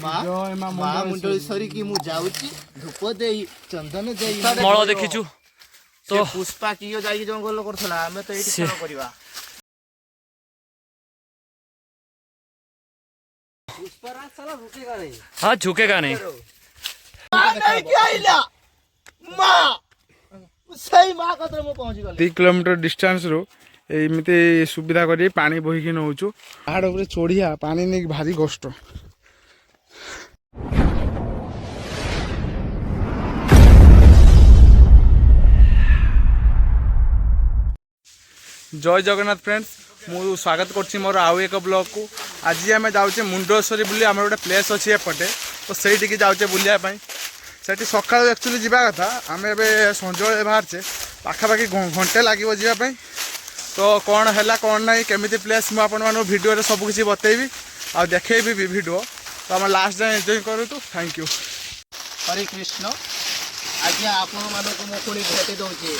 माँ मुंडलेश्वरी की मु जाउची धूप देई चंदन देई मळ देखिछु तो पुष्पा कियो जाई जंगल करथला हमें तो एठी छाड़ करबा पुष्पा रात साला रुकेगा नहीं। हाँ झुकेगा नहीं। नहीं क्या इला माँ सही माँ कतरे मु पहुंची गले 3 किलोमीटर डिस्टेंस रो एमती सुविधा करी पानी बोहिकी नौचु पहाड़ उपर चढ़िया पानी नहीं भारी कष्ट। जय जगन्नाथ फ्रेंड्स मु स्वागत करछि मोर आउ एक ब्लॉग को। आज आम जाऊे मुंडेश्वरी बुली आम गोटे प्लेस अच्छी एपटे तो सही जाऊे बुलिया से सका एक्चुअली जावा कथा आम ए संजय बाहरचे पाखापाखि घंटे लगे जावाई तो कौन है कौन ना केमी प्लेस मुझे भिडियो सबकि बतेबी आ देखी भिडियो तो आम लास्ट जाए एंजॉय करूँ। Thank you. हरे कृष्ण आज आपण पुणी भेटी दौचे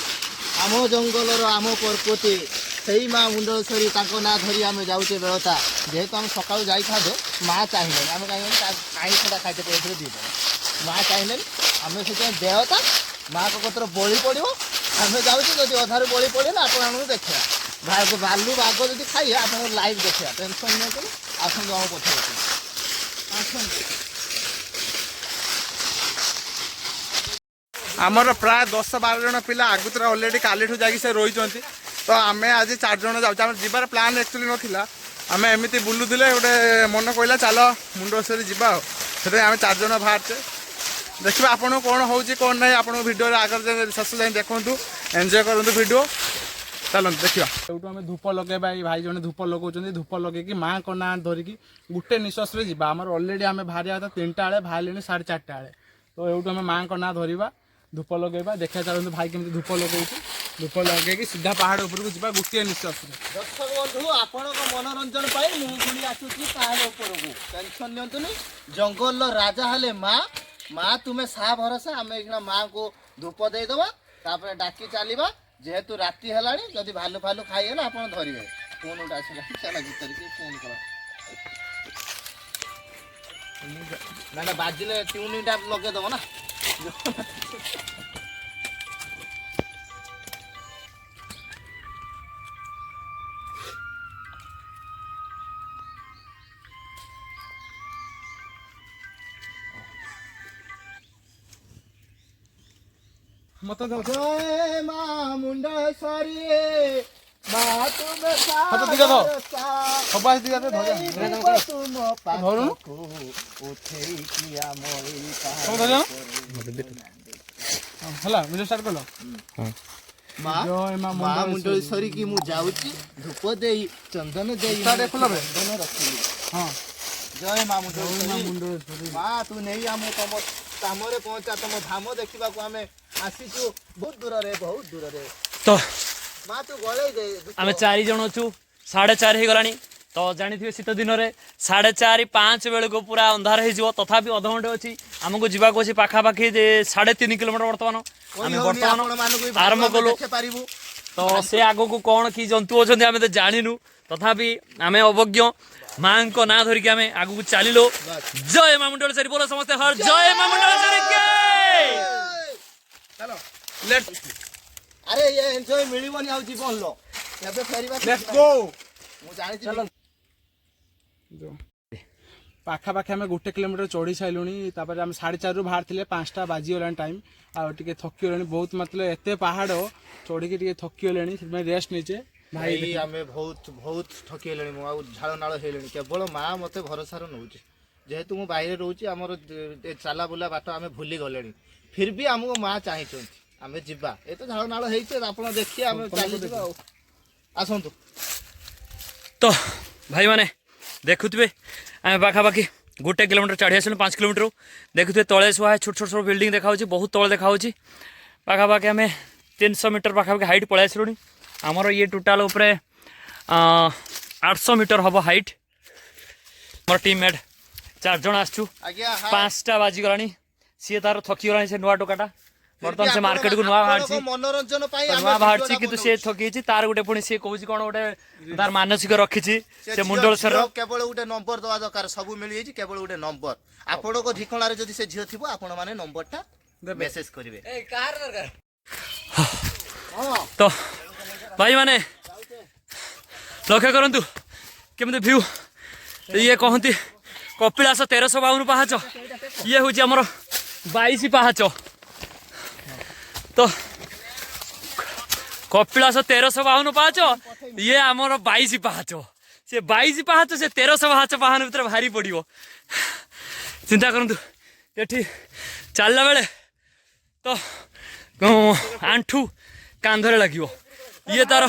आम जंगल आम प्रकृति सही माँ मुंडेश्वरी ना धरी आम जाऊे बेलता जेहेतु आम सका जाई था माँ चाहिए आम कहीं से खाते पैसे दी माँ चाहिए आम से देवता माँ को कतर बलि पड़ो आम जाऊँ अधारू बलि पड़े आप देखा भालू बाघ जब खाइए आप लाइव देखा टेंशन नहीं करें आसतु आम पठे आमर प्राय 10-12 जन पिला आगुतरा अलरेडी काली जाकि से रही तो आम आज 4 जन जाऊँ जीवार प्लान एक्चुअली नाला आम एमती बुलूले गोटे मन कहला चल मुंडेश्वरी जा आम 4 जन बाहरचे देखिए आपको कौन हो कौन ना आप भिडियो आगे शेष जाए देखूँ एंजॉय करूँ भिडियो चलते देखा यूँ आम धूप लगेबा ये भाई जन धूप लगे धूप लगे माँ को ना धरिकी गोटे निश्वास जा आम अलरेडी आम बाहर था 3टा बेले बाहर 4:30 बेले तो यूँ आम माँ को ना धरवा धूप लगेबा देखा चलते भाई केमी धूप लगे धूप लगे सीधा पहाड़ उपरको जा गोटे निश्वास। दर्शक बंधु आपण मनोरंजन मुझे आसूची पहाड़ उपरको टेंशन नि जंगल राजा हेले माँ माँ तुम्हें सा भरोसा आम एक माँ को धूप देदेबा तापर डाकी चलवा जेहेतु राति है जदि भालू फालू खाइगला आप धरवे फोन गोटे आसला भीतर के फोन कर ना बाजिले ट्यूनिंगटा लगेदेव ना मत जय माँ मुंडेश्वरी माँ तुम्हें माँ मुंडेश्वरी की मु जाऊची धूप देई चंदन देई चंदन रखी हाँ जय माँ मुंडेश्वरी माँ तू नहीं आम तुम काम पहुंचा तुम धाम देखा आम आसीचु बहुत दूर रे तो माँ तू गले दे आम 4 जन अच्छु 4:30 हो गलानी तो जानी शीत दिन में 4:30-5 बेल को पूरा अंधार हो तथापि अधघंटे अच्छी आमको जावाक अच्छी पाखापाखि 3.5 किलोमीटर बर्तमान बर्तमान आरंभ कलु तो से आग को कौन कि जंतु अच्छा आम तो जानू तथापि आम अवज्ञ माँ को ना धरिकी आम आग को चलो। जय माँ मुंडेश्वरी बोलो समस्ते हर जय माँ मुंडेश्वरी अरे ये एंजॉय मिलिबनी आ जीवन लो एबे फेरीबा लेट्स गो मु जानि चलो पाखापाखि आम 1 किलोमीटर चढ़ी सारूँ तापर आम 4:30 रु बाहर थे 5टा बाजीगला टाइम आगे थकी बहुत मतलब एत पहाड़ चढ़ी टे थकी रेस्ट नीचे भाई आम बहुत थकी झाड़ नाल केवल माँ मत भरोसा नौ जेहेतु मु बाहर रोचे आमर चला बुला बाट आम भूली गले फिर भी आमको माँ चाहिए आम जा ये तो झाड़ नाल आप देखिए आम चल आसतु तो भाई मैंने देखुए आम पाखापाखि 1 किलोमीटर चढ़ी आस 5 किलोमीटर देखुए तले शुआ छोट छोट छोट बिल्डिंग देखा बहुत तले देखा पाखापाखि आम 300 मीटर पाखापाखि हाइट पलि आसलुणी आमर ये टोटाल उपरे 800 मीटर हम हाइट मोर टीममेट 4 जन आसचु 5टा बाजीगला सी तार थकी गला से नुआ टोकाटा ବର୍ତ୍ତମାନ ସେ ମାର୍କେଟ କୁ ନୂଆ ବାହାରିଛି ମନୋରଞ୍ଜନ ପାଇଁ ନୂଆ ବାହାରିଛି କିନ୍ତୁ ସେ ଠକିଛି ତାର ଗୋଟେ ପୁଣି ସିଏ କହୁଛି କଣ ଗୋଟେ ତାର ମାନସିକ ରଖିଛି ସେ ମୁଣ୍ଡଳେଶ୍ୱର କେବଳ ଗୋଟେ ନମ୍ବର ଦବା ଦରକାର ସବୁ ମିଳିଯାଇଛି କେବଳ ଗୋଟେ ନମ୍ବର ଆପଣଙ୍କ ଠିକଣାରେ ଯଦି ସେ ଝିଅ ଥିବ ଆପଣ ମାନେ ନମ୍ବରଟା ମେସେଜ କରିବେ ତ ଭାଇ ମାନେ ଲକ୍ଷ୍ୟ କରନ୍ତୁ କେମିତି ଭିଉ ଇଏ କହନ୍ତି କପିଳାସ 1352 ପାହାଚ ଇଏ ହଉଛି ଆମର 22 ପାହାଚ ତ କପିଳାସ 1352 ପାହାଚ ଇଏ ଆମର 22 ପାହାଚ ସେ 22 ପାହାଚ ସେ 1300 ପାହାଚ ପାହାନ ଭିତରେ ଭାରି ପଡିବ ଚିନ୍ତା କରନ୍ତୁ ଏଠି ଚାଲିଲା ବେଳେ ତ ଆଣ୍ଠୁ କାନ୍ଧରେ ଲାଗିବ ଇଏ ତାର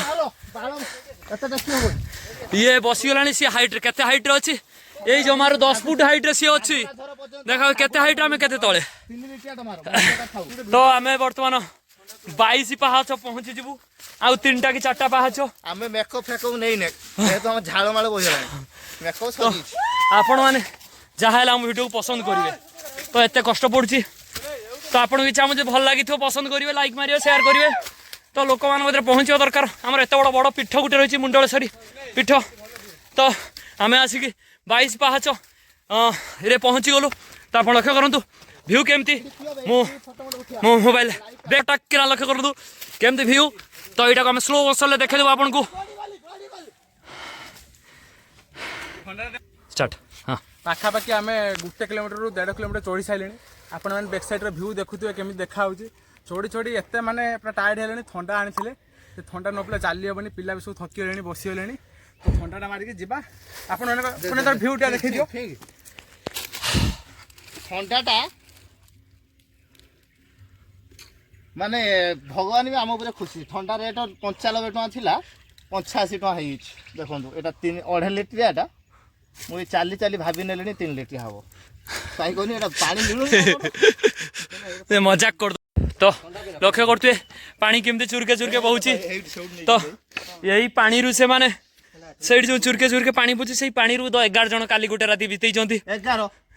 ଇଏ ବସିଗଲାଣି ସିଏ ହାଇଟ୍ରେ କେତେ ହାଇଟ୍ରେ ଅଛି ଏଇ ଜମାରୁ 10 ଫୁଟ ହାଇଟ୍ରେ ସିଏ ଅଛି ଦେଖ କେତେ ହାଇଟ୍ ଆମେ କେତେ ତଳେ ତ ଆମେ ବର୍ତ୍ତମାନ 22 ପାହାଚ ପହଞ୍ଚିଯିବୁ ଆଉ 3ଟା କି 4ଟା ପାହାଚ ଆମେ ମେକଅପ୍ ଫେକଅପ୍ ନେଇନେ ଯେହେତୁ ଆମ ଝାଳମାଳ ବହିଗଲାଣି ମେକଅପ୍ ସରିଯାଇଛି ଆପଣମାନେ ଯାହା ହେଲେ ଆମ ଭିଡ଼ିଓକୁ ପସନ୍ଦ କରିବେ ତ ଏତେ କଷ୍ଟ ପଡ଼ୁଛି ତ ଆପଣଙ୍କୁ ଇଚ୍ଛା ଯେ ଭଲ ଲାଗିଥିବ ପସନ୍ଦ କରିବେ ଲାଇକ୍ ମାରିବେ ସେୟାର କରିବେ ତ ଲୋକମାନଙ୍କ ମଧ୍ୟରେ ପହଞ୍ଚିବା ଦରକାର ଆମର ଏତେ ବଡ଼ ବଡ଼ ପୀଠ ଗୋଟେ ରହିଛି ମୁଣ୍ଡଳେଶ୍ୱରୀ ପୀଠ ତ ଆମେ ଆସିକି 22 ପାହାଚ ରେ ପହଞ୍ଚିଗଲୁ ତ ଆପଣ ଲକ୍ଷ୍ୟ କରନ୍ତୁ ଭିଉ କେମିତି ମୁଁ ମୋ ମୋବାଇଲ ବ୍ରେକ୍ ଟାକିନା ଲକ୍ଷ୍ୟ କରନ୍ତୁ କେମିତି ଭିଉ ତ ଏଇଟାକୁ ଆମେ ସ୍ଲୋ ମୋସନରେ ଦେଖେଇଦେବୁ ଆପଣଙ୍କୁ ଷ୍ଟାର୍ଟ ହଁ ପାଖାପାଖି ଆମେ 1 କିଲୋମିଟରରୁ 1.5 କିଲୋମିଟର ଚଢ଼ି ସାରିଲେଣି ଆପଣମାନେ ବ୍ୟାକ୍ ସାଇଡ଼୍ର ଭ୍ୟୁ ଦେଖୁଥିବେ କେମିତି ଦେଖାହେଉଛି ଚଢ଼ି ଚଢ଼ି ଏତେ ମାନେ ପୁରା ଟାୟାର୍ଡ଼ ହେଲେଣି ଥଣ୍ଡା ଆଣିଥିଲେ ସେ ଥଣ୍ଡା ନ ପିଲା ଚାଲି ହେବନି ପିଲା ବି ସବୁ ଥକିଗଲେଣି ବସିଗଲେଣି ତ ଥଣ୍ଡାଟା ମାରିକି ଯିବା ଆପଣମାନଙ୍କ ତାର ଭ୍ୟୁଟା ଦେଖିଦିଅ ଥଣ୍ଡାଟା ମାନେ ଭଗବାନ ବି ଆମ ଉପରେ ଖୁସି ଥଣ୍ଡା ରେଟ୍ 95 ଟଙ୍କା ଥିଲା 85 ଟଙ୍କା ହେଇଯାଇଛି ଦେଖନ୍ତୁ ଏଇଟା 2.5 ଲିଟରିଆ ଏଟା ମୁଁ ଚାଲି ଚାଲି ଭାବି ନେଲିଣି 3 ଲିଟର ହବ କାହିଁ କହୁନି ଏଟା ପାଣି ମିଳୁନି ମଜାକ କର ତ ଲକ୍ଷ୍ୟ କରୁଥିବେ ପାଣି କେମିତି ଚୁରକେ ଚୁରକେ ବହୁଛି ତ ଏଇ ପାଣିରୁ ସେମାନେ ସେଇଠି ଯୋଉ ଚୁରକେ ଚୁରକେ ପାଣି ବହୁଛି ସେଇ ପାଣିରୁ 11 ଜଣ କାଲି ଗୋଟେ ରାତି ବିତେଇଛନ୍ତି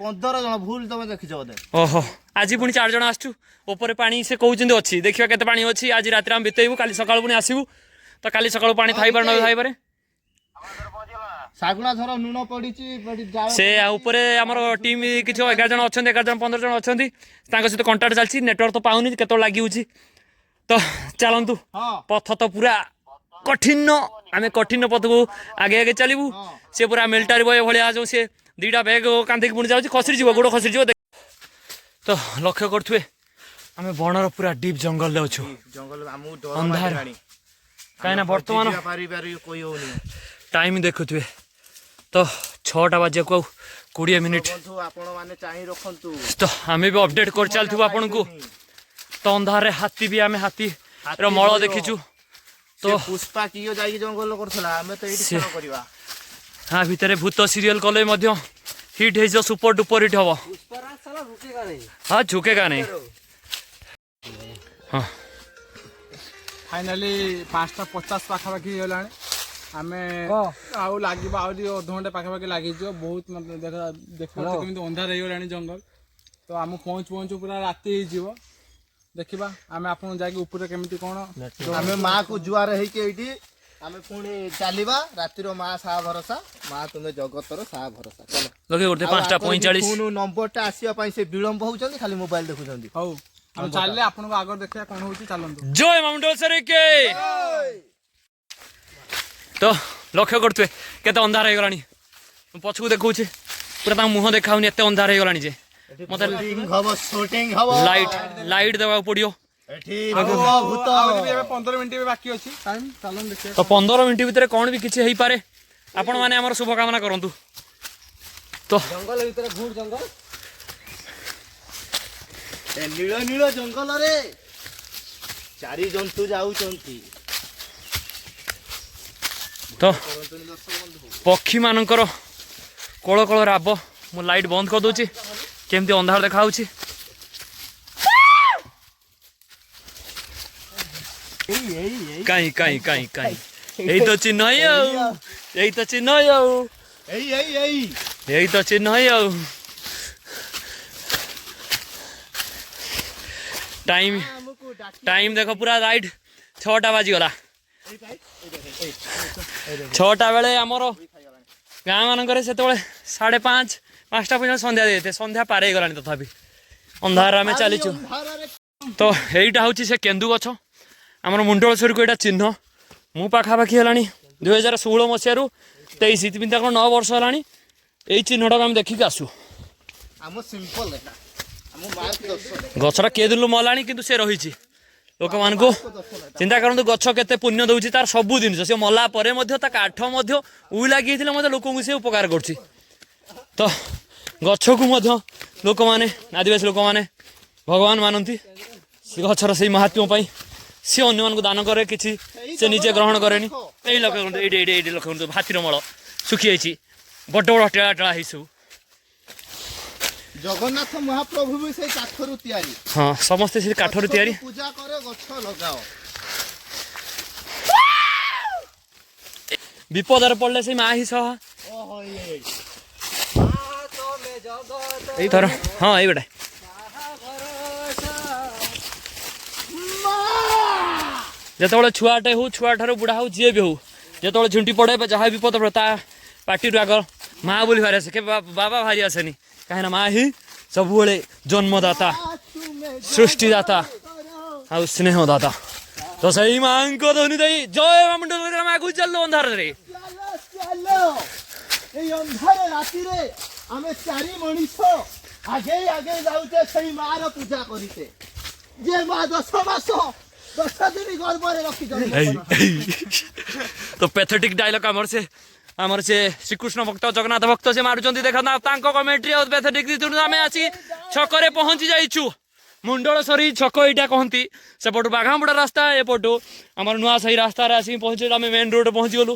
15 ଜଣ ଭୁଲ ତମେ ଦେଖିଛ ବୋଧେ ଓହୋ ଆଜି ପୁଣି 4 ଜଣ ଆସୁଛୁ ଉପରେ ପାଣି ସେ କହୁଛନ୍ତି ଅଛି ଦେଖିବା କେତେ ପାଣି ଅଛି ଆଜି ରାତିରେ ଆମେ ବିତେଇବୁ କାଲି ସକାଳୁ ପୁଣି ଆସିବୁ ତ କାଲି ସକାଳୁ ପାଣି ଥାଇପାରେ ନ ଥାଇପାରେ ଶାଗୁଣା ଧର ଲୁଣ ପଡିଛି ସେ ଉପରେ ଆମର ଟିମ୍ କିଛି 11 ଜଣ ଅଛନ୍ତି 11 ଜଣ 15 ଜଣ ଅଛନ୍ତି ତାଙ୍କ ସହିତ କଣ୍ଟାକ୍ଟ ଚାଲିଛି ନେଟୱାର୍କ ତ ପାଉନି କେତେବେଳେ ଲାଗିଉଛି ତ ଚାଲନ୍ତୁ ପଥ ତ ପୁରା କଠିନ ଆମେ କଠିନ ପଥକୁ ଆଗେ ଆଗେ ଚାଲିବୁ ସେ ପୁରା ମିଲିଟାରୀ ବୟ ଭଳିଆ ଯୋଉ ସେ 2ଟା ବ୍ୟାଗ୍ କାନ୍ଧିକି ପୁଣି ଯାଉଛି ଖସିଯିବ ଗୋଡ଼ ଖସିଯିବ ତ ଲକ୍ଷ୍ୟ କରୁଥିବେ ଆମେ ବଣର ପୁରା ଡିପ୍ ଜଙ୍ଗଲରେ ଅଛୁ ଅନ୍ଧାର କାହିଁକିନା ବର୍ତ୍ତମାନ ଟାଇମ୍ ଦେଖୁଥିବେ ତ 6ଟା ବାଜିବାକୁ ଆଉ 20 ମିନିଟ୍ ତ ଆମେ ବି ଅପଡେଟ୍ କରି ଚାଲିଥିବୁ ଆପଣଙ୍କୁ ତ ଅନ୍ଧାରରେ ହାତୀ ବି ଆମେ ହାତୀର ମଳ ଦେଖିଛୁ ତ ପୁଷ୍ପା କିଏ ଯାଇକି ଜଙ୍ଗଲ କରୁଥିଲା ଆମେ ତ ଏଇଠି କଣ କରିବା हाँ भितर भूत सीरियल कले हिट है सुपर डुपर हिट हम हाँ झुकेगा नहीं हाँ फाइनाली 5:50 पाखापाखि गला आम आउ लगे अध घंटे पाखापाखि लगे बहुत मतलब देखा केमी अंधार हो गला जंगल तो आम पहुँचु पहुँचु पूरा राति हो देखा आम आप जापर केमी कौन आम माँ को जुआर होती आमे पुणी चलवा रातिर माँ सा भरोसा माँ तुम्हें जगतर सा भरोसा चलो लगे करते 5:45 नंबरटा आसीबा से विलंब होउछंती खाली मोबाइल देखुछंती हौ हम चलले आपन को आगर देखिया कोन होउची चलंतु जय मुंडलसरी के तो लक्ष्य करते केते अंधार हो गलानी पछकु देखौछि पूरा ता मुह देखाउनी एते अंधार हो गलानी जे मते शूटिंग हबो लाइट देबा पड़ियो एठी भूत 15 मिनिट बाकी अछि टाइम चलन देखिया तो 15 मिनिट भीतर कौन भी किसी पारे आपण माने हमर शुभकामना करंतु तो जंगल भीतर घूर जंगल ए नील नील जंगल रे चारि जंतु जाउचंती तो पक्षी मानकर कोल कोल राब मु लाइट बंद कर दोची केमती अंधार देखा होची कहीं कहीं कहीं कहीं यही तो चिन्ह है यही तो चिन्ह है यही तो चिन्ह है टाइम टाइम देखो पूरा राइट 6टा बाजीगला 6टा बेले आमर गाँ मानक से 5:30 5टा पर्यटन संध्या देते संध्या पार हो गलानी तथापि अंधार आम चलीचु तो यहीटा हूँ से केन्दु गछ आमर मुंडलसरी को यहाँ चिन्ह मु पाखापाखि है 2016 मसीह 23 इतनी 9 वर्ष है यही चिन्हटा आम देखिक आसु गछटा के दिन मला कि से रही लोक मान चिंता करूँ गछ के पुण्य दूसरी तार सबू जिन सी मला काठ उई लगी लोक से उपकार कर तो गछ को लोक मैंने आदिवासी लोक मैंने भगवान मानती से गचर से महात्म्य सी अन्य दान करे कि से निजे ग्रहण करे यही लोक हाथीर मल सुखी जाइए बड़ बड़ टेला टेला सब जगन्नाथ महाप्रभु भी से काठरू तैयारी हाँ समस्ते से काठरू तैयारी पूजा करे गछ लगाओ विपदर पड़ले से माँ ही सह तर हाँ ये बेटा जो छुआटे हो छुआ ठार बुढ़ा हो जी भी हो जो झुंटी पड़े जहाँ विपद पड़े ता पार्टी आग माँ बोली भारी आसे के बाबा भारी आसेनी कहीं माँ ही सब जन्मदाता सृष्टिदाता आ स्नेहदाता तो सही माँ को ध्वनि दे जय माँ मुंडल आगू चलो अंधार रे राति रे आमे चारि मनीष आगे आगे जाऊचे सही माँ रो पूजा करिते जे माँ 10 मास 10 दिन गर्भ रे रखी तो पैथेटिक डायलॉग आमर से श्रीकृष्ण भक्त जगन्नाथ भक्त से मारुचंती देखा कमेंट्री और पैथेटिक आम आसी छकरे पहुंची जाइछु मुंडलसरी छक यहाँ कहती सेपटू बाघामुड़ा रास्ता एपटू आम नुआ साही रास्ता आसिक पहुंचे आम मेन रोड पहुंची गलु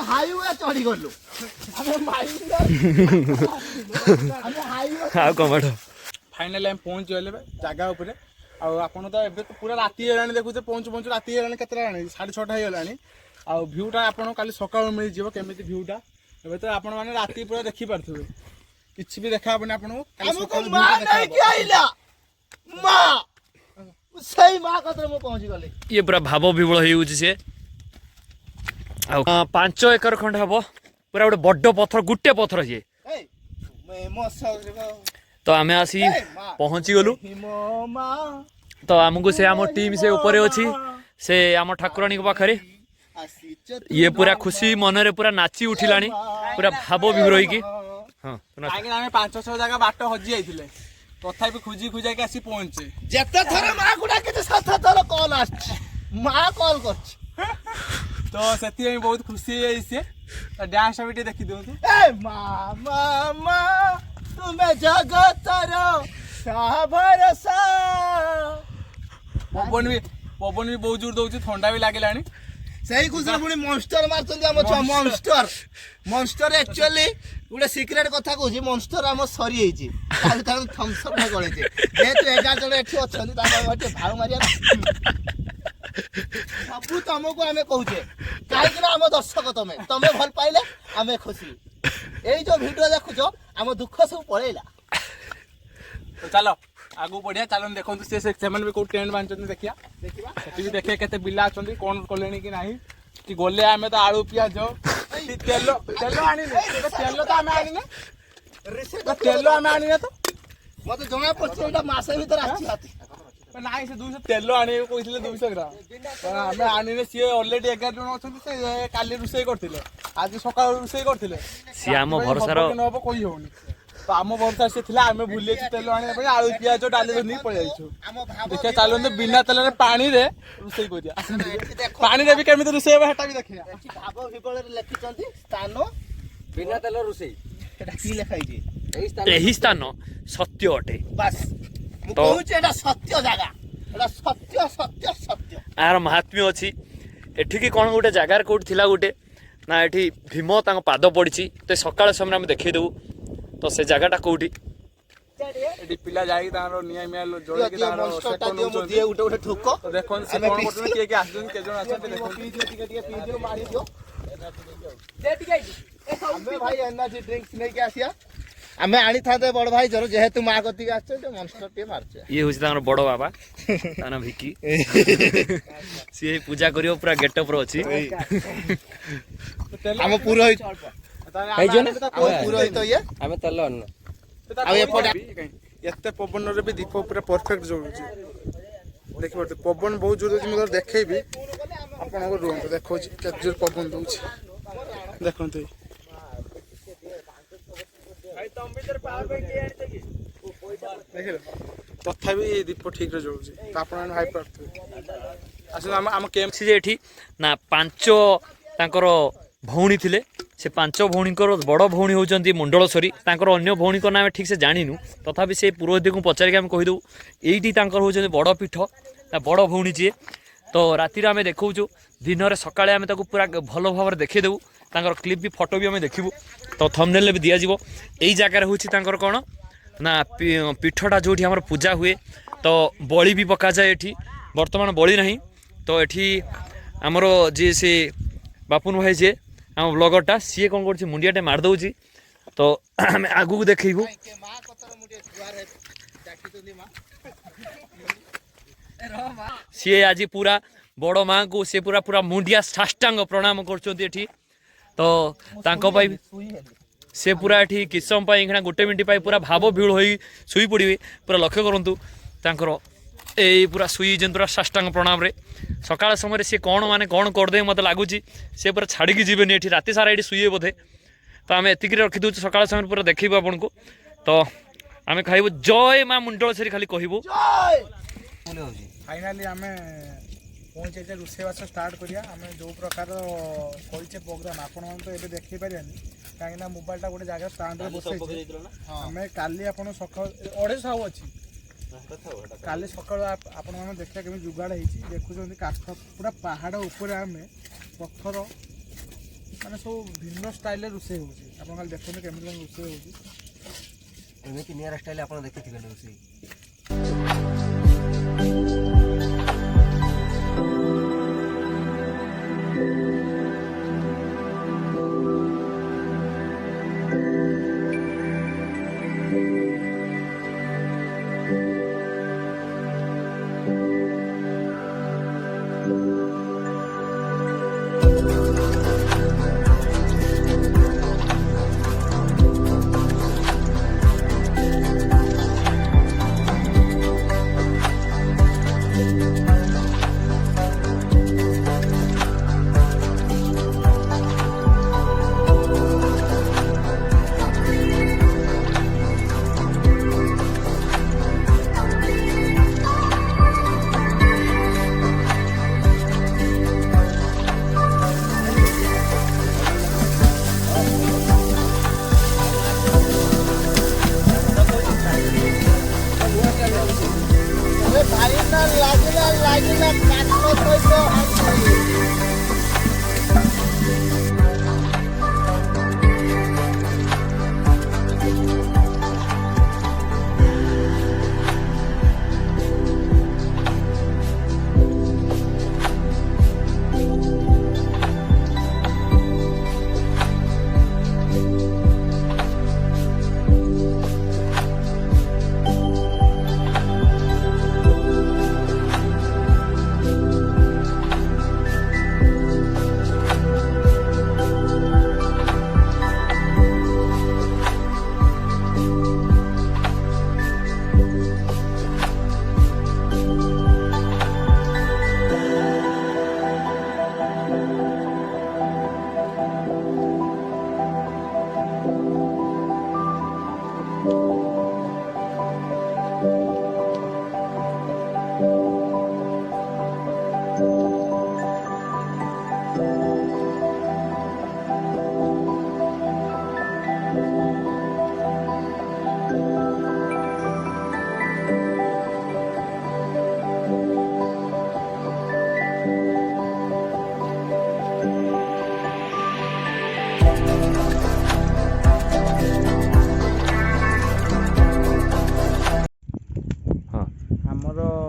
हाईवे चढ़ी गलु फाइनाली हम पहुंच गले जगह उपर आपन तो एबे तो पूरा राति हेलानी देखुचे पहुंचु पहुंचु राति हेलानी केते हेलानी 6:30 हेलानी आ भ्यूटा आपन काली सकाळ मिल जिवो केमिति भ्यूटा एबे तो आपन माने राति पूरा देखि पारथुबे किछि भी देखा आपन आपन काली सकाळ भ्यूटा देखा के आइला मां सही मां कतरे मो पहुंची गले ये पूरा भाव विवळ होउछि से 5 एकर खंड हबो पूरा गोटे बड्ड पत्थर गुटे पत्थर ये तो आम आसी पहुंची गलु तो आमको से आम टीम से ऊपर अच्छी से आम ठाकुराणी पाखे ये पूरा खुशी मन रे पूरा नाची उठिलानी पूरा भाव विभोर होइकी हां आमे 500 जगह बाट हजि जाइथिले तथापि खुजी खुजा के आसी पहुंचे जेते थरे मां गुडा के साथ थर कॉल आछ मां कॉल करछ तो सेति हम बहुत खुशी है इसे तो डांस भी देखि दो ए मामा तुम्हें जगतर भरोसा पवन भी बहुत जोर दउछि ठंडा भी लागलानी सही खुशी पुणी मॉन्स्टर मारचंदी हम छ मॉन्स्टर एक्चुअली गोटे सीक्रेट कथा कहूँ मॉन्स्टर आम सरी होइछि कारण थम्स अप गळे जे जेतु 11 जण एठी अछंती ताके भाव मारिया सब तुमको आम कहूचे कहीं आम दर्शक तमें भल पाइले आम खुशी यही जो भिडियो देखुच आम दुख सब पड़ेगा तो चलो आगू बढ़िया चलो देखो से भी कौ टेंट बांधते देखिया भी देखिए केते बिला अच्छा कौन कले कि ना कि गले आम तो आलू पियाज तेल तेल आनी तेल तो आम आनी तेल आम आनी तो मत जना पड़े मसे भर आसी ना से 200 तेल आने कहते 200 ग्राम आम आनी सी अलरेडी 11 जन अच्छा काली रोषे करते आज सका रोषे करते हम कही होनी तो आम भरोसा से आम भूल तेल आने आलू पियाज डाली धरनी पड़े देखिए चलते बिना तेल पानी रे रोषे कर पानी भी केमी रोषे हेटा भी देखिए भाव विबल लिखिं स्थान बिना तेल रोषे यही स्थान सत्य अटे बस तो सत्य जगह सत्य सत्य सत्य यार महात्म्य अच्छी एठिकी कौन गोटे जगार कौट थिला गोटे ना एठी भीम तांको पाद पड़ी तो सकाळ समय आम देखदेबू तो से जगहटा कौटी एठी पिला जाई तारो निया मिया जोड़े के तारो सेकंड नो दिए उठे उठे ठोको तो देखन से कोन कोन के आछन के जण आछन देखो पी दियो मारी दियो दे टिके ए भाई एनर्जी ड्रिंक्स नहीं के आसिया आमे आनी थाते बड़ भाई जरो जेहेतु मां गति आछे तो मॉन्स्टर टे मारछे ये होची तांकर बड़ बाबा ताना भिकी सी पूजा करियो पूरा गेटअप रो अछि हम पुरोहित ହେଇଯିବ ନା हम पुरोहित ये ଆମେ ତେଲ ଅନ୍ନ आ एपटे एते पवन रे भी दीप पूरा परफेक्ट जळुची देखिबो पवन बहुत जोर अछि मगर देखैबी आपन को रुम देखो केते जोर पवन दउछि देखंतु देखिलो तथापि दीप ठीक रे जळुची त आपन हाई पारथु आसु हम केम सी जे एठी ना पांच तांकर भौणी थिले से पांच भौणीकर बड़ भौणी होउचंती मंडलसरी तांकर अन्य भौणीकर नाम ठीक से जानिनु तथापि से पुरोहित को पचारिक आम कहिदउ एइटी तांकर होउचंती बड़ पीठ ता बड़ भौणी जी तो राति आम देखौछु दिन रे सकाळे आम ताको पूरा भलो भाବରେ देखै देबु तांकर क्लिप भी फोटो भी आम देखिबु तो थंबनेल भी दिया जिवो एई जागा रे होउची तांकर कोन ना पीठटा जोठी हमर पूजा हुए तो बळी भी पका जाए एठी वर्तमान बळी नहीं तो एठी हमर जे से बापुन भाई जे आम ब्लॉगरटा सी कौन कर मुंडियाटे मार दौची तो आम आगू को देखू सी आज पूरा बड़ माँ को सी पूरा पूरा मुंडिया साष्टांग प्रणाम कर तो तांको पाई से पूरा एठी किछ समय पाई गोटे मिनिट पाई पूरा भाव भीड़ हो शुई पड़े पूरा लक्ष्य करूँ तांकर ए पूरा शुई जेन पूरा साष्टांग प्रणाम रे सकाळ समय सी कौन माने कौन करदे मत लगुच सी पूरा छाड़ी जीवेनि एठी राति सारा ये शुए बोधे तो आम एतिक रखी दूँ सकाळ समय पूरा देखू आपन को तो आम खाइबू जय माँ मुंडलसरी खाली कहबू फाइनाली आम पहुँचे रोषेबास स्टार्ट करिया आम जो प्रकार करिचे प्रोग्राम आपण तो एबे देखै पारियानी काहे ना मोबाइलटा गोटे जगह स्टैंड रे बसै आम काली आपण सकाळ 250 अछि काली सकाळ आपण माने देखिया केमि जुगाड़ ହେଇଛି देखुछन काठ पूरा पहाड़ ऊपर आम पत्थर माने सब भिन्न स्टाइल रे रोषे होछि आपण खाली देखुन केमि रोषे होछि ଏମିତି ନିଆରା ଷ୍ଟାଇଲ ଆପଣ ଦେଖିଥିବେ ରୋଷେଇ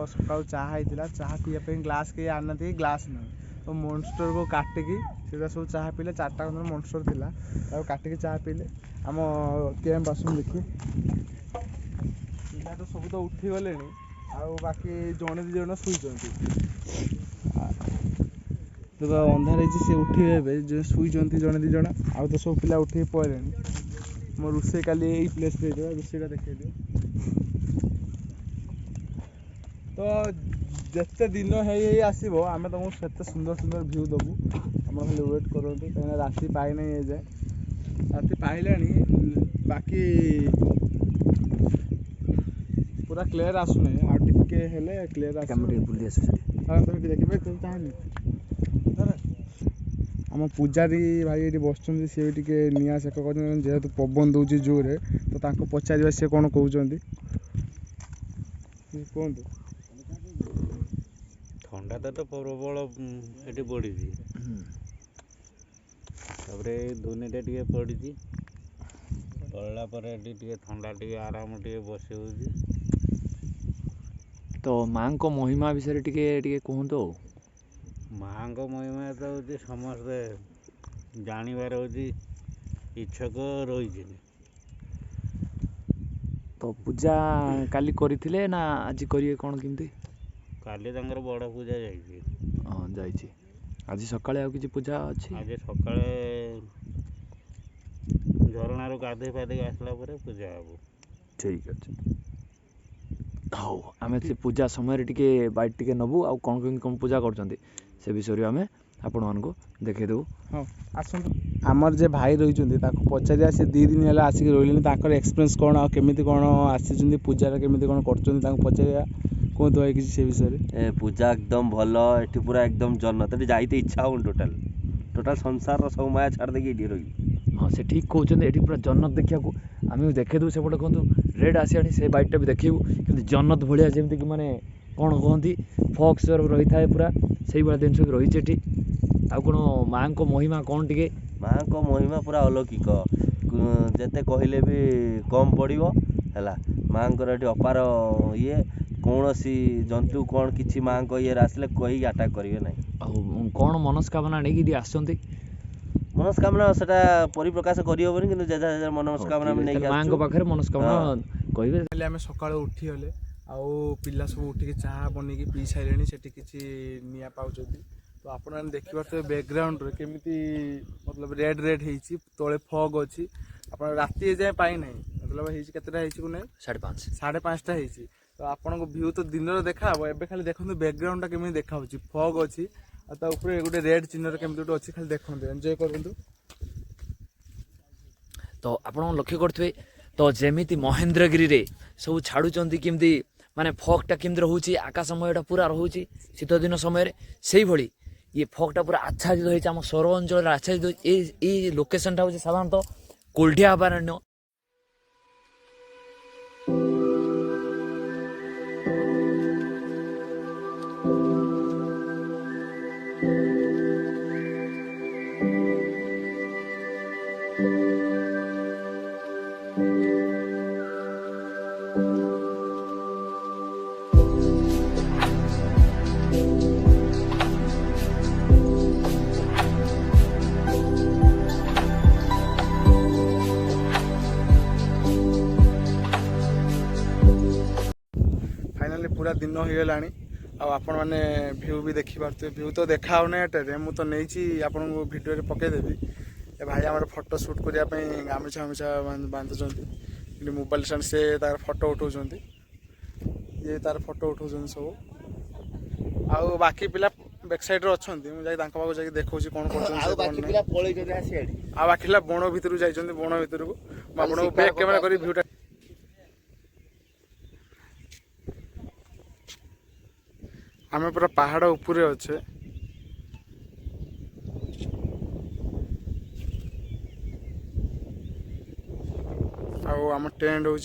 सकाल चाहा चाहा पीवा ग्लास के आना ग्लास नहीं तो मॉन्स्टर को काटिकी सेटा सब चाह पीले 4टा खंडे मॉन्स्टर थिला ताको काटिकी चाह पीले आम कैंप आसुन देखिए पिला तो सब तो उठी गले बाकी जड़े दी जन शुई तो अंधार सी उठे जो शुई जड़े दी जन आउ तो सब पिला उठे पड़े मो रोसे काली यही प्लेस रोसेटा देखे दियो तो जिते दिन है आसो आम तुमको से सुंदर सुंदर भ्यू दबू आम खाली वेट करूँ कहीं राति पाई ना जाए राति पाइला बाकी पूरा क्लीयर आसुना आटे हेले क्लीयर देखिए आम पूजारी भाई ये बस सी निआ सेक कर जेहेतु पवन दूसरी जोरे तो पचार सी कौन कहते कहतु थंडा तो प्रबल ये बढ़ी धुनीटा टे पड़ी पड़ला थंडा टे आराम टे बस तो माँ को महिमा विषय टे कहतु माँ को महिमा तो हूँ समस्ते जानवर हूँ इच्छुक रही तो पूजा काली करथिले ना आज करिए कौन केमती काली बड़ पूजा जाइए आज सकाळे आ किछि पूजा अछि आज सकाळे झरणार गाधे पाधे आसला परे पूजा हबो ठीक अछि हौ आमे से पूजा समय टिके बाइट टिके नबु आ कोन पूजा करछन्ती से विषय आमे आपण मानको देखे देबु हाँ आसतु आमर जे भाई रही पचारिया से 2 दिन है आसिक रही एक्सपीरियंस कौन आ केमी कौन आसी पूजा केमी कौन कर पचारिया कहतु भाई किसी से विषय पूजा एकदम भल ये पूरा एकदम जन्नत जाइते इच्छा हो टोटाल संसार सब माया छाड़ देकी रही हाँ से ठीक कहते ये पूरा जन्नत देखा आम देखे देव सेपटे कहतु रेड आसिया से बाइटा भी देखू कि जन्नत भाया जमीक कि माने कौन कहती फक्स रही था पूरा से भाया जिन रही आ कौन माँ को महिमा कौन टे माँ को महिमा पूरा अलौकिक जिते कहले भी कम पड़ो है माँ को अपार ये कौन सी जंतु कौन किसी माँ को ये आसले कही आटाक करेंगे ना कौन मनस्कामना नहीं आसती मनस्कामना सेटा परिप्रकाश करहबनी कि जेजा मनस्कामना माँ को पाखे मनस्कामना कहे आम सका उठी गले आउ पिला सब उठिक चाह बनईकी पी सारे से किसी निआ पाँच तो आपण मैंने देखिए बैकग्राउंड केमी मतलब रेड रेड होती तले फग अच्छी आप राति जाए पाई ना मतलब के 5:30 तो आपन को व्यू तो दिन देखा एबे खाली देखो बैकग्राउंड केमी देखा फग अच्छी ऊपर गोटे रेड चिन्ह केमी गोटे अच्छी खाली देखो एंजॉय करूँ तो आप लक्ष्य करेंगे तो जमी महेंद्रगिरी रे सब छाड़ुंट केमती माने फगटा केमती रोचे आकाशमयटा पूरा रोचे शीत दिन समय से भली ये फगटा पूरा आच्छादित होती आम सौर अंचल आच्छादित ये लोकेशनटा हूँ साधारणतः कोल्ढिया अभयारण्य फाइनाली पूरा दिन हो गला आपण मैंने व्यू भी देखी पारे व्यू तो देखा एटे मु तो नहीं आपन को वीडियो रे पकेदेवी ए भाई आम फोटो शूट करने गामछा गामछा बांधुंट मोबाइल स्टैंड से तार फोटो उठाऊँ ये तार फोटो उठाऊँ सब आउ बाकी पिला बैक साइड अच्छा मुझे पाक जाकि देखा कौन कर बाकी बण भितर जाइए बण भितर को आपको बैक कैमेरा कर भ्यूटा आम पूरा पहाड़ उपरे अच्छे आम टेंट हूँ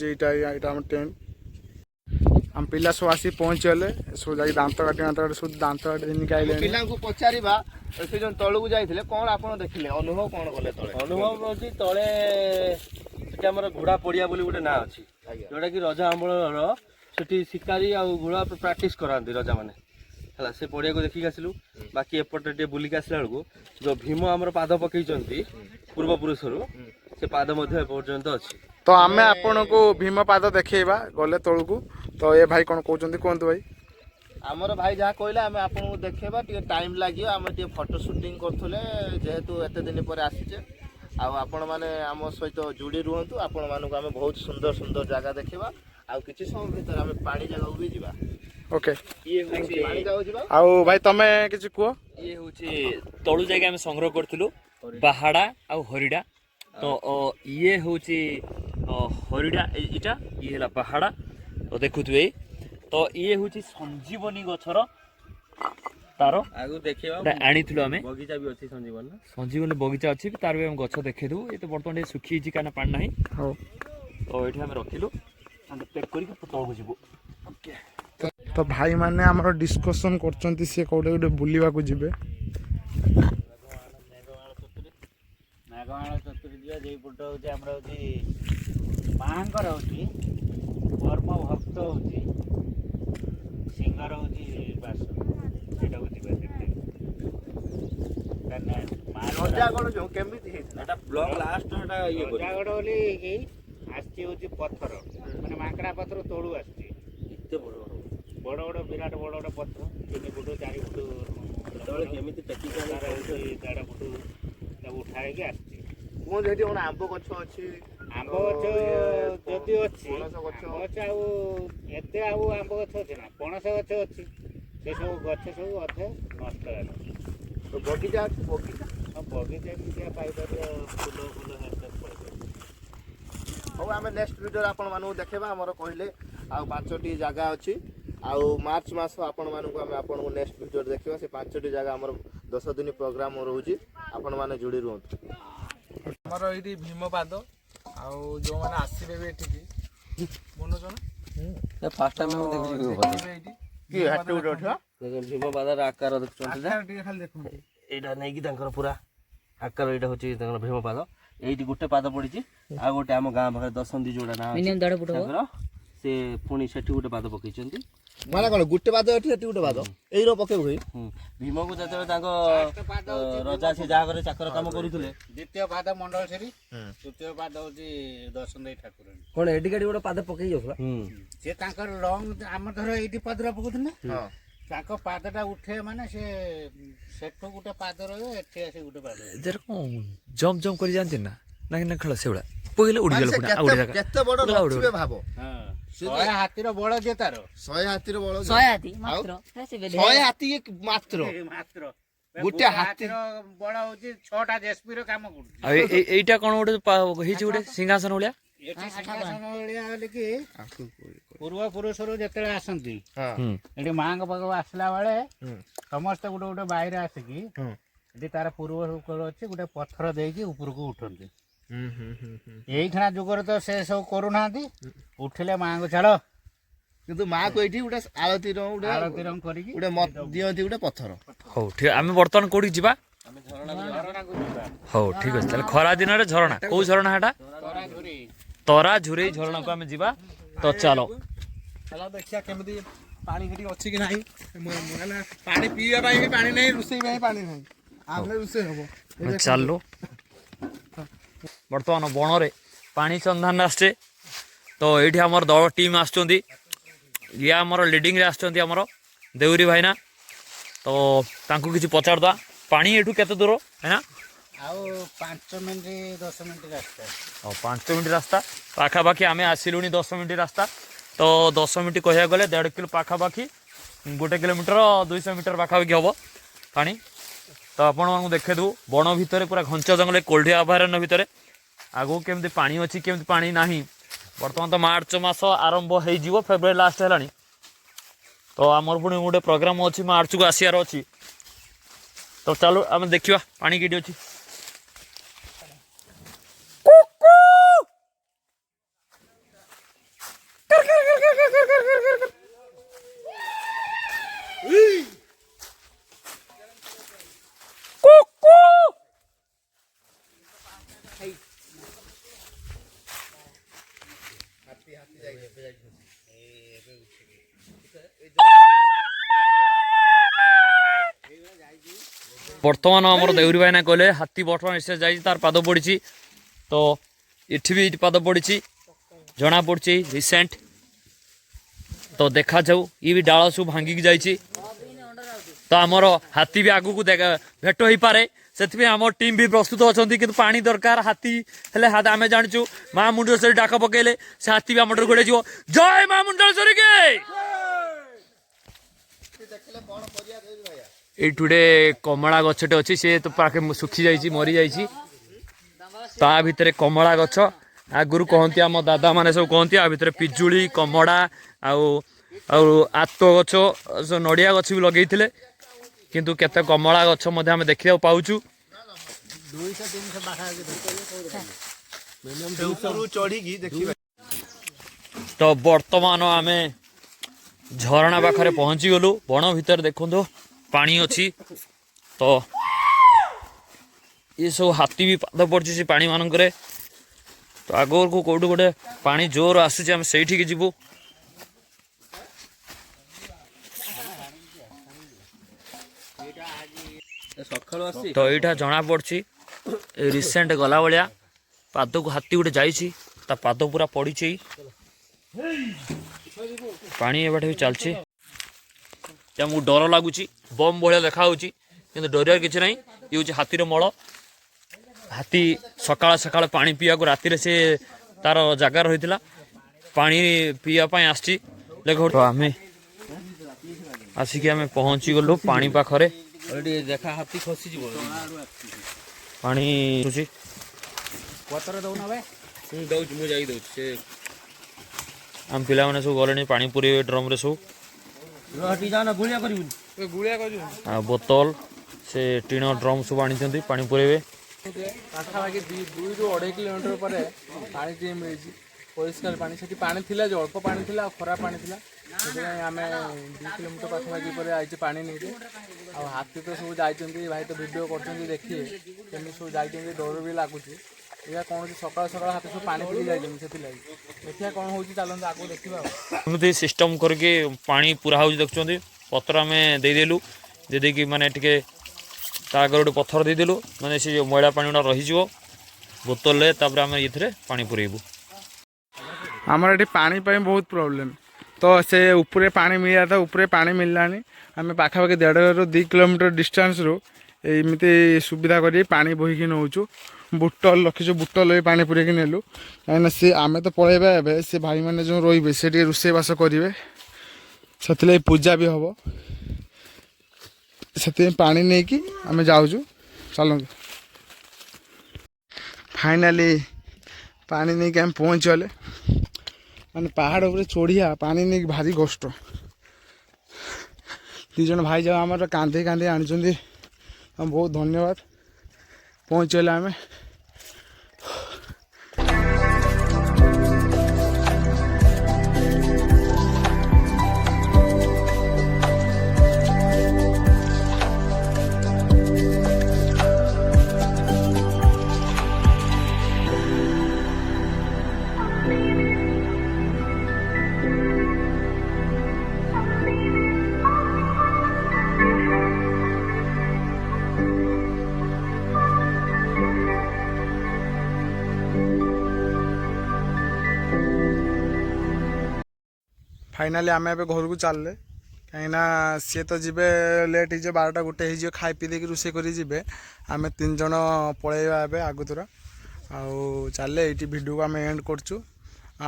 आम टेंट आम पिला सब आसी पहुँचगले सब जा दांत काटी सब दांत काटी आइले पिला पचारिबा से जो तलू जाइए कौन आप देखिले अनुभव कौन कले अनुभव होची तले सेठी हमर घोड़ा पड़िया बोली गोटे ना अछि जोटा कि रजा अमलर सेठी शिकारी आ घोड़ा प्रैक्टिस करांती रजा माने ହେଲା ସେ ପଡ଼ିଆକୁ ଦେଖିକି ଆସିଲୁ। ବାକି ଏପଟେ ଟିକେ ବୁଲିକି ଆସିଲା ବେଳକୁ ଯେଉଁ ଭୀମ ଆମର ପାଦ ପକେଇଛନ୍ତି ପୂର୍ବପୁରୁଷରୁ ସେ ପାଦ ମଧ୍ୟ ଏପର୍ଯ୍ୟନ୍ତ ଅଛି। ତ ଆମେ ଆପଣଙ୍କୁ ଭୀମ ପାଦ ଦେଖେଇବା ଗଲେ ତଳକୁ। ତ ଏ ଭାଇ କ'ଣ କହୁଛନ୍ତି କୁହନ୍ତୁ ଭାଇ। ଆମର ଭାଇ ଯାହା କହିଲେ ଆମେ ଆପଣଙ୍କୁ ଦେଖେଇବା, ଟିକେ ଟାଇମ୍ ଲାଗିବ। ଆମେ ଟିକେ ଫଟୋ ସୁଟିଂ କରୁଥିଲେ, ଯେହେତୁ ଏତେ ଦିନ ପରେ ଆସିଛେ। ଆଉ ଆପଣମାନେ ଆମ ସହିତ ଯୋଡ଼ି ରୁହନ୍ତୁ, ଆପଣମାନଙ୍କୁ ଆମେ ବହୁତ ସୁନ୍ଦର ସୁନ୍ଦର ଜାଗା ଦେଖିବା। ଆଉ କିଛି ସମୟ ଭିତରେ ଆମେ ପାଣି ଜାଗାକୁ ବି ଯିବା। ଓକେ, ଇଏ ହେଉଛି ପାଣି ଜାଗାକୁ ଯିବା। ଆଉ ଭାଇ ତମେ କିଛି କୁହ। ଇଏ ହେଉଛି ତଳୁ ଯାଇକି ଆମେ ସଂଗ୍ରହ କରିଥିଲୁ ବାହାଡ଼ା ଆଉ ହରିଡ଼ା। ତ ଇଏ ହେଉଛି ହରିଡ଼ା, ଏଇଟା ଇଏ ହେଲା ବାହାଡ଼ା। ତ ଦେଖୁଥିବେ ତ ଇଏ ହେଉଛି ସଞ୍ଜୀବନୀ ଗଛର ତାର ଆଗକୁ ଦେଖିବା ଆଣିଥିଲୁ ଆମେ। ବଗିଚା ବି ଅଛି ସଞ୍ଜୀବନୀ। ସଞ୍ଜୀବନୀ ବଗିଚା ଅଛି, ତାର ବି ଆମେ ଗଛ ଦେଖେଇଦେବୁ। ଏ ତ ବର୍ତ୍ତମାନ ଟିକେ ଶୁଖିଯାଇଛି କାହିଁକିନା ପାଣି ନାହିଁ। ହଉ, ତ ଏଇଠି ଆମେ ରଖିଲୁ, ଆମେ ପ୍ୟାକ୍ କରିକି ତଳକୁ ଯିବୁ। ତ ଭାଇମାନେ ଆମର ଡିସ୍କସନ୍ କରୁଛନ୍ତି ସିଏ କୋଉଠି ଗୋଟେ ବୁଲିବାକୁ ଯିବେ। ନାଗମାଳ ଚତୁରୀ ଯିବା। ଯେଇପଟ ହେଉଛି ଆମର ହେଉଛି ମାଙ୍କର ହେଉଛି କର୍ମ ଭକ୍ତ ହେଉଛି ସିଂହର ହେଉଛି ବାସ। ସେଇଟାକୁ ଯିବା ଦେଖିବା। ରଜାଗଡ଼ ଯୋଉ କେମିତି ହେଇଥିଲା? ଏଟା ବ୍ଲକ୍ ଲାଷ୍ଟ ଏଟା ଇଏ କରି ରଜାଗଡ଼ ବୋଲି କି ଆସିଛି ହେଉଛି ପଥର, ମାନେ ମାଙ୍କଡ଼ା ପଥର ତଳୁ ଆସିଛି। ଏତେ ବଡ଼ ବଡ଼ ବଡ଼ ବିରାଟ ବଡ଼ ବଡ଼ ପଥର 3 ଫୁଟ 4 ଫୁଟ ସେତେବେଳେ କେମିତି ଟେକିକି ତାର ହେଉଛି 1.5 ଫୁଟ ତାକୁ ଉଠା ହେଇକି ଆସିଛି। ମୁଁ ଯେଠି କ'ଣ ଆମ୍ବ ଗଛ ଅଛି, ଆମ୍ବ ଗଛ ଯଦି ଅଛି, ପଣସ ଗଛ। ଆମ୍ବ ଗଛ ଆଉ ଏତେ ଆଉ ଆମ୍ବ ଗଛ ଅଛି ନା, ପଣସ ଗଛ ଅଛି। ସେ ସବୁ ଗଛ ସବୁ ଅଧେ ନଷ୍ଟ ହେଲା। ତ ବଗିଚା ଅଛି, ବଗିଚା। ଆଉ ବଗିଚା ଏମିତି ପାଇପାରିବ, ଫୁଲ ଫୁଲ ହାତ ପାଇପାରିବ। ହଉ, ଆମେ ନେକ୍ସଟ ଭିଡ଼ିଓରେ ଆପଣମାନଙ୍କୁ ଦେଖେଇବା। ଆମର କହିଲେ ଆଉ 5ଟି ଜାଗା ଅଛି। ଆଉ ମାର୍ଚ୍ଚ ମାସ ଆପଣମାନଙ୍କୁ ଆମେ ଆପଣଙ୍କୁ ନେକ୍ସଟ ଭିଡ଼ିଓରେ ଦେଖିବା। ସେ 5ଟି ଜାଗା ଆମର 10 ଦିନ ପ୍ରୋଗ୍ରାମ ରହୁଛି, ଆପଣମାନେ ଯୋଡ଼ି ରୁହନ୍ତୁ। ଆମର ଏଇଠି ଭୀମପାଦ, ଆଉ ଯେଉଁମାନେ ଆସିବେ ବି ଏଠିକି ମନୋଜ ଫାଷ୍ଟ ଟାଇମ୍ ଆମେ ଦେଖୁଛୁ ଭୀମପାଦ। ଏଇଠି କି ହାଟ ଗୋଟେ ଅଛି? ଭୀମପାଦର ଆକାର ଦେଖୁଛନ୍ତି ନା, ଟିକେ ଖାଲି ଦେଖନ୍ତୁ। ଏଇଟା ନେଇକି ତାଙ୍କର ପୁରା ଆକାର ଏଇଟା ହେଉଛି ତାଙ୍କର ଭୀମପାଦ। ଏଇଠି ଗୋଟେ ପାଦ ପଡ଼ିଛି, ଆଉ ଗୋଟେ ଆମ ଗାଁ ପାଖରେ ଦଶନ୍ଧି ଯୋଉଟା ନା ଅଛି ତାଙ୍କର, ସେ ପୁଣି ସେଠି ଗୋଟେ ପାଦ ପକେଇଛନ୍ତି। ମାନେ କ'ଣ ଗୋଟେ ପାଦ ଏଠି, ଏଠି ଗୋଟେ ପାଦ ଏଇର ପକେଇବୁ ଭାଇ। ଭୀମକୁ ଯେତେବେଳେ ତାଙ୍କ ରଜା ସେ ଯାହା ଘରେ ଚାକର କାମ କରୁଥିଲେ, ଦ୍ୱିତୀୟ ପାଦ ମଣ୍ଡଳେଶ୍ୱରୀ, ତୃତୀୟ ପାଦ ହେଉଛି ଦଶନ୍ଧି ଠାକୁରାଣୀ। କ'ଣ ଏଠି କାଠି ଗୋଟେ ପାଦ ପକେଇ ଯାଉଥିଲା। ସେ ତାଙ୍କର ଲଙ୍ଗ, ଆମ ଧର ଏଇଠି ପାଦଟା ପକଉଥିଲେ, ତାଙ୍କ ପାଦଟା ଉଠେ ମାନେ ସେ ସେଠୁ ଗୋଟେ ପାଦ ରହିବ, ଏଠି ଆସି ଗୋଟେ ପାଦ ରହିବ। ଯେରকম ଜମ୍ପ ଜମ୍ପ କରି ଯାଆନ୍ତି ନା ନା ଖେଳ ସେଭଳିଆ ପକେଇଲେ ଉଡ଼ିଗଲେ ପୁଣି ଆଉ ଗୋଟେ ଜାଗା। କେତେ ବଡ ନଥିବେ ଭାବ। 100 ହାତୀର ବଳ ଯେ ତାର 100 ହାତୀର ବଳ। 100 ହାତୀ ମାତ୍ର। 100 ହାତୀ ମାତ୍ର। ମାତ୍ର ଗୋଟେ ହାତୀର ବଳ ହଉଛି 6ଟା ଜେସିବିର କାମ କରୁଛି। ଆଉ ଏଇଟା କ'ଣ ଗୋଟେ ହେଇଛି ଗୋଟେ ସିଂହାସନ ଭଳିଆ। ଏଠି ସିଂହାସନ ଭଳିଆ ହେଲେ କି ପୂର୍ବ ପୁରୁଷରୁ ଯେତେବେଳେ ଆସନ୍ତି ଏଠି ମାଙ୍କ ପାଖକୁ ଆସିଲା ବେଳେ ସମସ୍ତେ ଗୋଟେ ଗୋଟେ ବାଇରେ ଆସିକି ଏଠି ତାର ପୂର୍ବ ଅଛି, ଗୋଟେ ପଥର ଦେଇକି ଉପରକୁ ଉଠନ୍ତି। ଏଇଖିଣା ଯୁଗରେ ତ ସେ ସବୁ କରୁନାହାନ୍ତି, ଉଠିଲେ ମାଙ୍କୁ ଛାଡ଼, କିନ୍ତୁ ମାକୁ ଏଇଠି ଗୋଟେ ଆଳତୀ ରଙ୍ଗ କରିକି ଗୋଟେ ଦିଅନ୍ତି ଗୋଟେ ପଥର। ହଉ ଠିକ, ଆମେ ବର୍ତ୍ତମାନ କୋଉଠିକି ଯିବା? ଝରଣାକୁ ଯିବା। ହଉ ଠିକ ଅଛି, ତାହେଲେ ଖରା ଦିନରେ ଝରଣା, କୋଉ ଝରଣା ସେଟା? ତରା ଝୁରେଇ ଝରଣାକୁ ଆମେ ଯିବା। ତ ଚାଲ ଦେଖିବା କେମିତି ପାଣି ସେଠି ଅଛି କି ନାହିଁ। ପାଣି ପିଇବା ପାଇଁ ବି ପାଣି ନାହିଁ, ରୋଷେଇ ପାଇଁ ପାଣି ନାହିଁ। ଆମେ ରୋଷେଇ ହବ ଚାଲୁ। ବର୍ତ୍ତମାନ ବଣରେ ପାଣି ସନ୍ଧାନ ଆସିଛେ। ତ ଏଇଠି ଆମର ଦଳ ଟିମ୍ ଆସୁଛନ୍ତି। ଇଏ ଆମର ଲିଡ଼ିଂରେ ଆସିଛନ୍ତି ଆମର ଦେଉରୀ ଭାଇନା। ତ ତାଙ୍କୁ କିଛି ପଚାରିଦେବା, ପାଣି ଏଠୁ କେତେ ଦୂର ଭାଇନା? ଆଉ 5 ମିନିଟ୍ 10 ମିନିଟ୍ ରାସ୍ତା। ଆଉ 5 ମିନିଟ୍ ରାସ୍ତା ପାଖାପାଖି ଆମେ ଆସିଲୁଣି। 10 ମିନିଟ୍ ରାସ୍ତା, ତ 10 ମିନିଟ୍ କହିବାକୁ ଗଲେ 1.5 କିଲୋ ପାଖାପାଖି, 1 କିଲୋମିଟର 200 ମିଟର ପାଖାପାଖି ହେବ ପାଣି। ତ ଆପଣମାନଙ୍କୁ ଦେଖେଇଦେବୁ ବଣ ଭିତରେ, ପୁରା ଘଞ୍ଚ ଜଙ୍ଗଲ କୋଲ୍ଡି ଅଭୟାରଣ୍ୟ ଭିତରେ ଆଗକୁ କେମିତି ପାଣି ଅଛି, କେମିତି ପାଣି ନାହିଁ। ବର୍ତ୍ତମାନ ତ ମାର୍ଚ୍ଚ ମାସ ଆରମ୍ଭ ହେଇଯିବ, ଫେବୃଆରୀ ଲାଷ୍ଟ ହେଲାଣି। ତ ଆମର ପୁଣି ଗୋଟେ ପ୍ରୋଗ୍ରାମ ଅଛି, ମାର୍ଚ୍ଚକୁ ଆସିବାର ଅଛି। ତ ଚାଲୁ ଆମେ ଦେଖିବା ପାଣି କେଠି ଅଛି। बर्तमान आमर देउरी भाईना कहले हाथी बर्तमान एसे जाई तार पाद पड़ी तो इठी भी पाद पड़ी जना पड़ी रिसेंट तो देखा जाऊ ये भी डाल सब भांगिक जाइए तो आमर हाथी भी आगू को भेट हो पारे से आम टीम भी प्रस्तुत अच्छा कि पानी दरकार हाथी हेले आम जाचु माँ मुंडेश्वरी डाक पकेले से हाथी भी आम गोड़े जीव जय माँ मुंडेश्वरी के ये टुडे कमला गछटे अच्छी सी तो पाखे सुखी जाइए मरी जाइए ता भितर कमला गछ आगुरी कहती आम दादा मैंने सब कहती आ भितर पिजुली कमड़ा आत गछ नड़िया गछ भी लगे किंतु केते कमला गछ आम देखा पाऊँ तो बर्तमान आम झरणा पाखे पहुँची गलु बण भितर देखो पानी अच्छी तो ये सब हाथी भी पाद पड़ी से पानी मानक तो आगर को कौट गोटे पानी जोर आसूँ आम से जीवु तो यहाँ जना पड़ी रिसेंट गला भाया पाद को हाथी गोटे जा पाद पूरा पड़ी पानी एबाटे भी चलती आमको डर लगुच बम भाया देखा कि डर किसी ना ये हूँ हाथीर मल हाथी सकाल सकाल पानी पीवा को राति से तार जगार रही पानी पीवाई आसी देखो आम आसिक आम पहुँची गलु पानी पाखरे देखा हाथी खसी पानी आम पिला मैंने सब गले पानी पूरे ड्रम रे सब बोतल से टीण ड्रम सब आनी पानी पूरे पाखापाखि 2-2.5 किलोमीटर पर पानी टी मिली परिष्कार पानी से पानी थिला जो अल्प पानी थिला खराब पानी थिला आम 2 किलोमीटर पाखापाखि पर आई पानी नहीं आ हाथी तो सब जाइए भाई तो वीडियो कर देखिए केमी सब जाइए डर भी लगुच या कौन सकाल सकाल हाथी सब पानी पी जाइए देखिए कौन हो चलते आगे देखा एमती सिस्टम करके पानी पूरा हो देखुं पत्र आम देदेलु देदेकी माने टिके आगे गोटे पत्थर देदेलु माने से मैला पानी गुड़ा रही बोतल आम ये पानी पुरेबू आमर ये पानी बहुत प्रॉब्लम तो से ऊपर पानी मिला था ऊपर पानी मिललानी आम पाखापाखि 1.5-2 किलोमीटर डिस्टेंस रू एमती सुविधा कर पानी बोहीकि नौचु बुटल रखीचु बुटल पानी पूरेक नेलु कहीं सी आम तो पलैबा ए से भाई मैंने जो रे से रोषेईबास करेंगे से पूजा भी हम से पानी नहीं कि आम जाऊँ चलते फाइनाली पानी नहीं कि आम पहुँच गले माने पहाड़ उपर चढ़िया पानी नहीं भारी कष्ट दीज भाई जब आम कांधे कांधे आनी बहुत धन्यवाद पहुँच गले आम फाइनाली आम ए घर को चलले कहीं सी तो जी लेट हो 12टा-1 हो खाई पी देकी रोषे कर आम 3 जन पलैया ए आगुतुरा आउ चले ये वीडियो को आम एंड करचु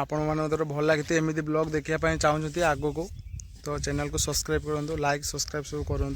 आपण मन भल लगी एमती ब्लॉग देखापी चाहूँगी आग को तो चैनल को सब्सक्राइब करूँ लाइक सब्सक्राइब सब करूँ।